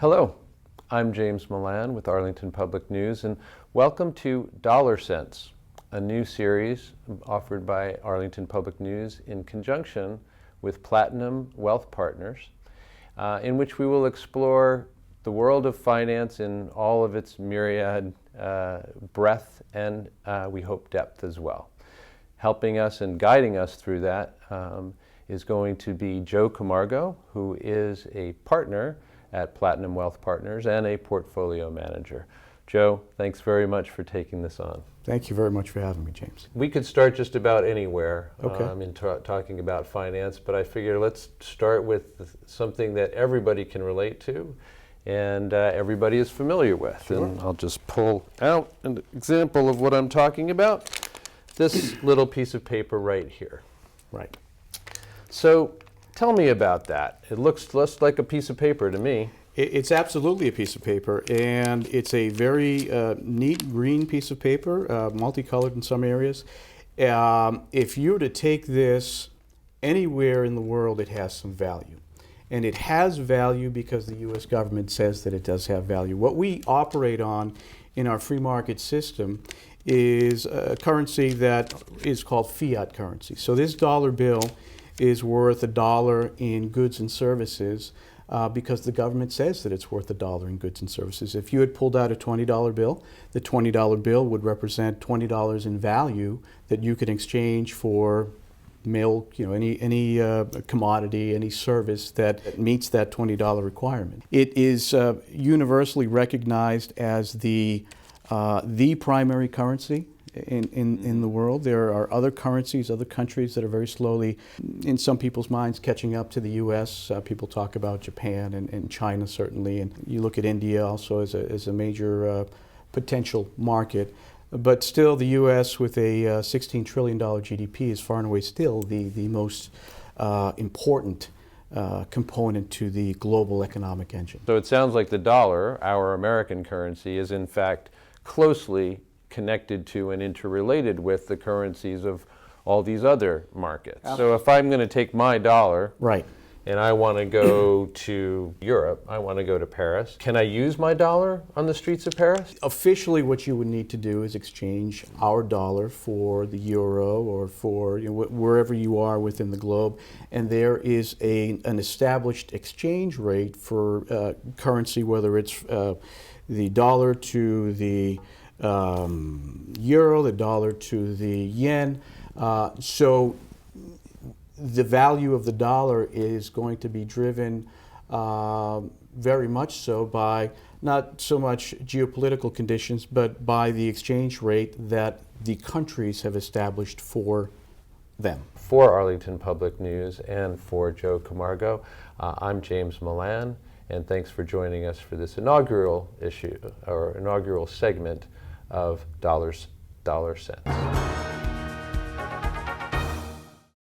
Hello, I'm James Milan with Arlington Public News, and welcome to Dollar Cents, a new series offered by Arlington Public News in conjunction with Platinum Wealth Partners, in which we will explore the world of finance in all of its myriad breadth and we hope depth as well. Helping us and guiding us through that is going to be Joe Camargo, who is a partner at Platinum Wealth Partners and a portfolio manager. Joe, thanks very much for taking this on. Thank you very much for having me, James. We could start just about anywhere Okay. talking about finance, but I figure let's start with something that everybody can relate to and everybody is familiar with. Sure. And I'll just pull out an example of what I'm talking about. This little piece of paper right here. Right. So tell me about that. It looks less like a piece of paper to me. It's absolutely a piece of paper, and it's a very neat green piece of paper, multicolored in some areas. If you were to take this anywhere in the world, it has some value. And it has value because the U.S. government says that it does have value. What we operate on in our free market system is a currency that is called fiat currency. So this dollar bill is worth $1 in goods and services because the government says that it's worth $1 in goods and services. If you had pulled out a $20 bill, the $20 bill would represent $20 in value that you could exchange for milk, any commodity, any service that meets that $20 requirement. It is universally recognized as the primary currency in the world. There are other currencies, other countries that are very slowly, in some people's minds, catching up to the U.S. People talk about Japan and China, certainly, and you look at India also as a major potential market. But still, the U.S. with a $16 trillion GDP is far and away still the most important component to the global economic engine. So it sounds like the dollar, our American currency, is in fact closely connected to and interrelated with the currencies of all these other markets. So if I'm going to take my dollar, right, and I want to go to Europe, I want to go to Paris, can I use my dollar on the streets of Paris? Officially, what you would need to do is exchange our dollar for the euro or for wherever you are within the globe, and there is an established exchange rate for currency, whether it's the dollar to the euro, the dollar to the yen. So the value of the dollar is going to be driven very much so by not so much geopolitical conditions, but by the exchange rate that the countries have established for them. For Arlington Public News and for Joe Camargo, I'm James Milan, and thanks for joining us for this inaugural issue, or inaugural segment of Dollar Cents.